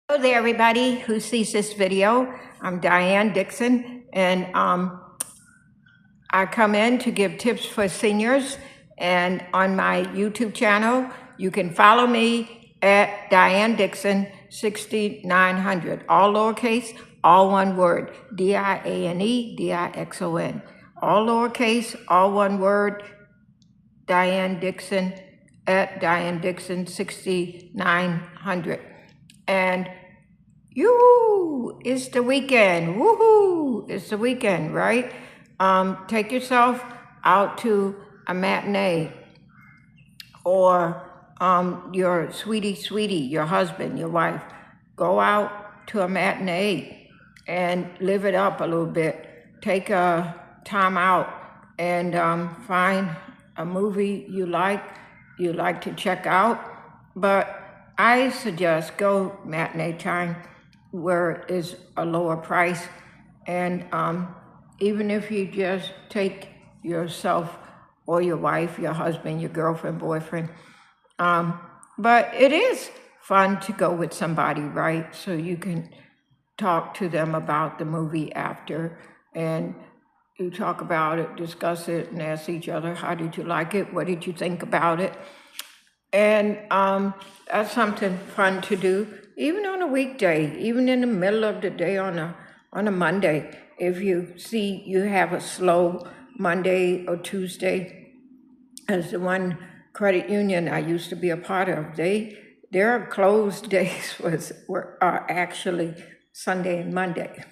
Hello there, everybody who sees this video. I'm Diane Dixon, and I come in to give tips for seniors. And on my YouTube channel, you can follow me at Diane Dixon 6900. All lowercase, all one word. DIANE DIXON. All lowercase, all one word. Diane Dixon at Diane Dixon 6900. And it's the weekend. Woohoo! It's the weekend, right? Take yourself out to a matinee, or your sweetie, your husband, your wife. Go out to a matinee and live it up a little bit. Take a time out and find a movie you like to check out. But I suggest go matinee time where it is a lower price. And even if you just take yourself or your wife, your husband, your girlfriend, boyfriend. But it is fun to go with somebody, right? So you can talk to them about the movie after, and you talk about it, discuss it, and ask each other, how did you like it? What did you think about it? And that's something fun to do, even on a weekday, even in the middle of the day on a Monday. If you see you have a slow Monday or Tuesday, as the one credit union I used to be a part of, their closed days are actually Sunday and Monday.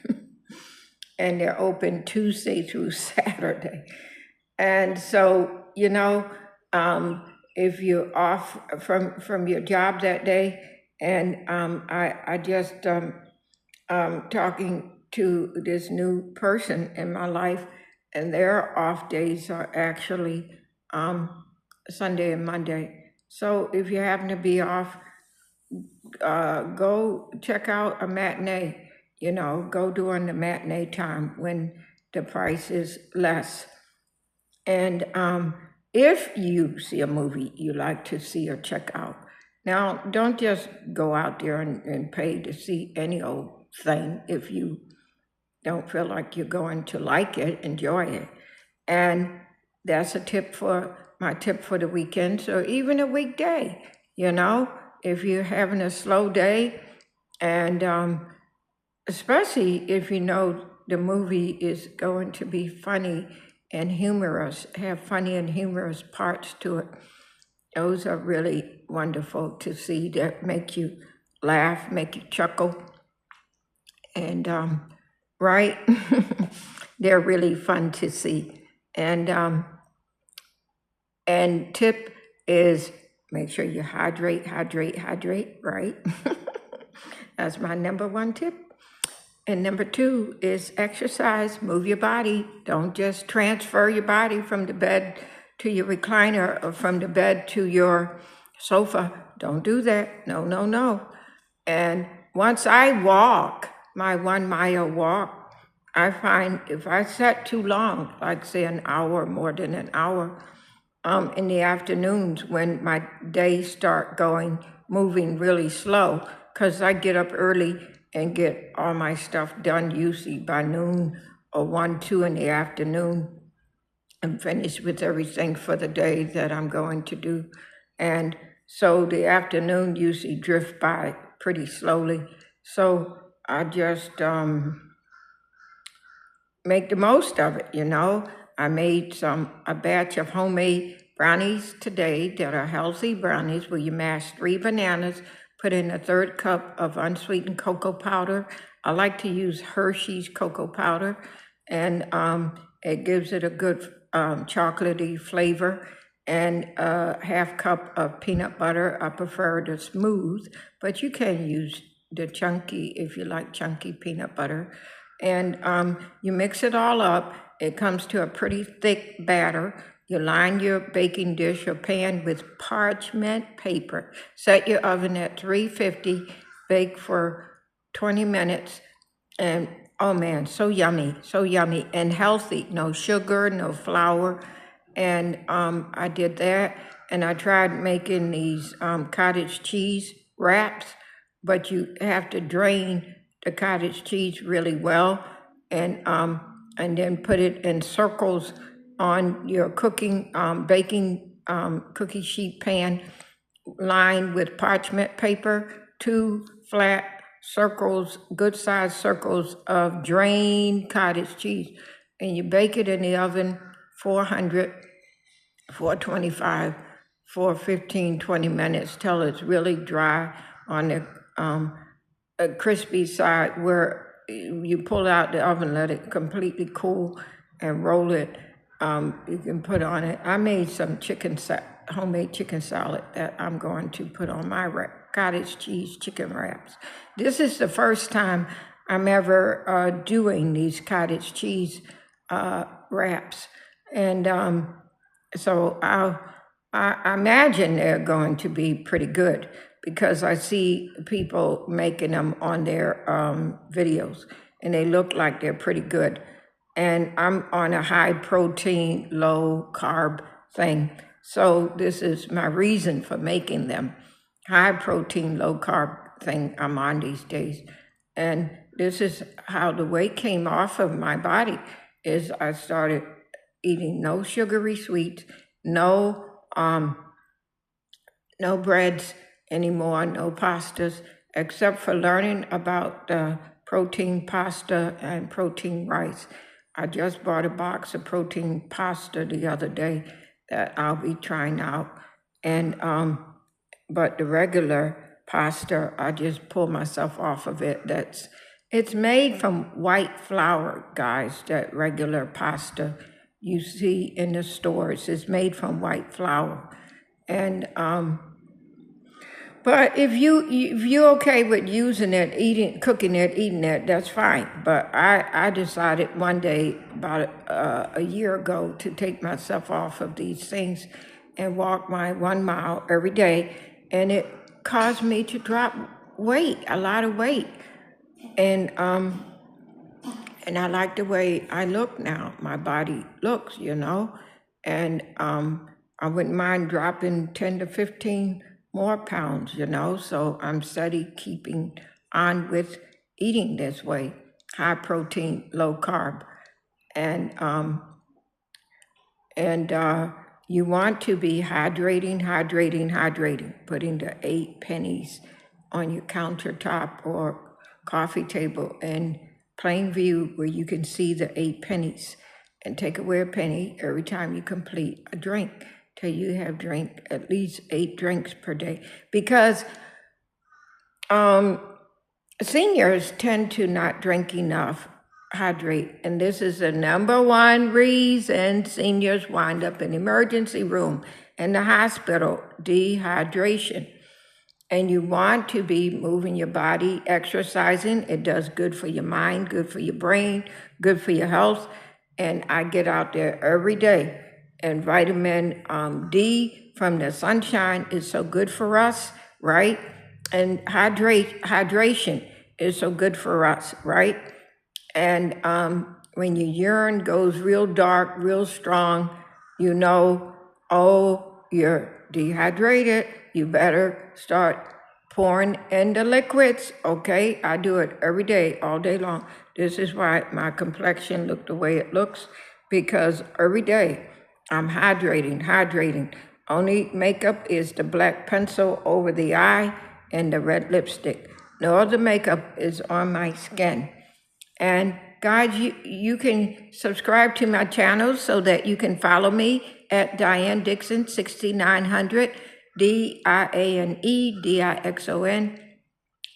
And they're open Tuesday through Saturday. And so, if you're off from your job that day, and I just talking to this new person in my life, and their off days are actually Sunday and Monday. So if you happen to be off, go check out a matinee. Go during the matinee time when the price is less. And if you see a movie you like to see or check out, now don't just go out there and pay to see any old thing if you don't feel like you're going to like it, enjoy it. And that's my tip for the weekend, or even a weekday. If you're having a slow day, and especially if you know the movie is going to be funny and humorous, have funny and humorous parts to it. Those are really wonderful to see, that make you laugh, make you chuckle. And right, they're really fun to see. And tip is, make sure you hydrate, right? That's my number one tip. And number two is exercise, move your body. Don't just transfer your body from the bed to your recliner or from the bed to your sofa. Don't do that. No. And once I walk my 1 mile walk, I find if I sit too long, like say an hour, more than an hour, in the afternoons when my days start moving really slow, because I get up early and get all my stuff done usually by noon or 1, 2 in the afternoon, and finish with everything for the day that I'm going to do. And so the afternoon usually drift by pretty slowly. So I just make the most of it, I made a batch of homemade brownies today that are healthy brownies, where you mash 3 bananas, put in a 1/3 cup of unsweetened cocoa powder. I like to use Hershey's cocoa powder, and it gives it a good chocolatey flavor, and a 1/2 cup of peanut butter. I prefer the smooth, but you can use the chunky if you like chunky peanut butter. And you mix it all up. It comes to a pretty thick batter. You line your baking dish or pan with parchment paper. Set your oven at 350, bake for 20 minutes, and oh man, so yummy, and healthy. No sugar, no flour. And I did that, and I tried making these cottage cheese wraps, but you have to drain the cottage cheese really well, and then put it in circles on your baking cookie sheet pan lined with parchment paper, 2 flat circles, good sized circles of drained cottage cheese, and you bake it in the oven 400, 425 for 15, 20 minutes till it's really dry on the a crispy side, where you pull out the oven, let it completely cool, and roll it. You can put on it. I made some homemade chicken salad that I'm going to put on my cottage cheese chicken wraps. This is the first time I'm ever doing these cottage cheese wraps, and so I imagine they're going to be pretty good, because I see people making them on their videos, and they look like they're pretty good. And I'm on a high protein, low carb thing. So this is my reason for making them. High protein, low carb thing I'm on these days. And this is how the weight came off of my body, is I started eating no sugary sweets, no breads anymore, no pastas, except for learning about protein pasta and protein rice. I just bought a box of protein pasta the other day that I'll be trying out. And but the regular pasta, I just pull myself off of it. It's made from white flour, guys. That regular pasta you see in the stores is made from white flour. And but if you're okay with using it, cooking it, eating it, that's fine. But I decided one day, about a year ago, to take myself off of these things and walk my 1 mile every day, and it caused me to drop weight, a lot of weight, and I like the way I look now. My body looks, and I wouldn't mind dropping 10 to 15 more pounds, so I'm steady keeping on with eating this way, high protein, low carb. And you want to be hydrating, putting the 8 pennies on your countertop or coffee table in plain view, where you can see the 8 pennies, and take away a penny every time you complete a drink, till you have drank at least 8 drinks per day. Because seniors tend to not drink enough, hydrate, and this is the number one reason seniors wind up in the emergency room and the hospital: dehydration. And you want to be moving your body, exercising. It does good for your mind, good for your brain, good for your health. And I get out there every day. And vitamin D from the sunshine is so good for us, right? And hydration is so good for us, right? And when your urine goes real dark, real strong, you're dehydrated. You better start pouring in the liquids, okay? I do it every day, all day long. This is why my complexion look the way it looks, because every day I'm hydrating. Only makeup is the black pencil over the eye and the red lipstick. No other makeup is on my skin. And guys, you can subscribe to my channel so that you can follow me at Diane Dixon 6900, DianeDixon,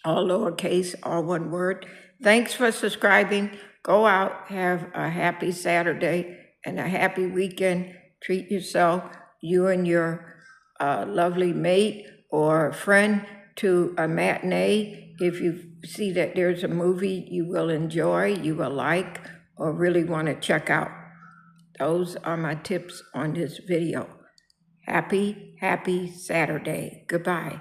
all lowercase, all one word. Thanks for subscribing. Go out, have a happy Saturday and a happy weekend. Treat yourself, you and your lovely mate or friend, to a matinee. If you see that there's a movie you will enjoy, you will like, or really want to check out. Those are my tips on this video. Happy Saturday. Goodbye.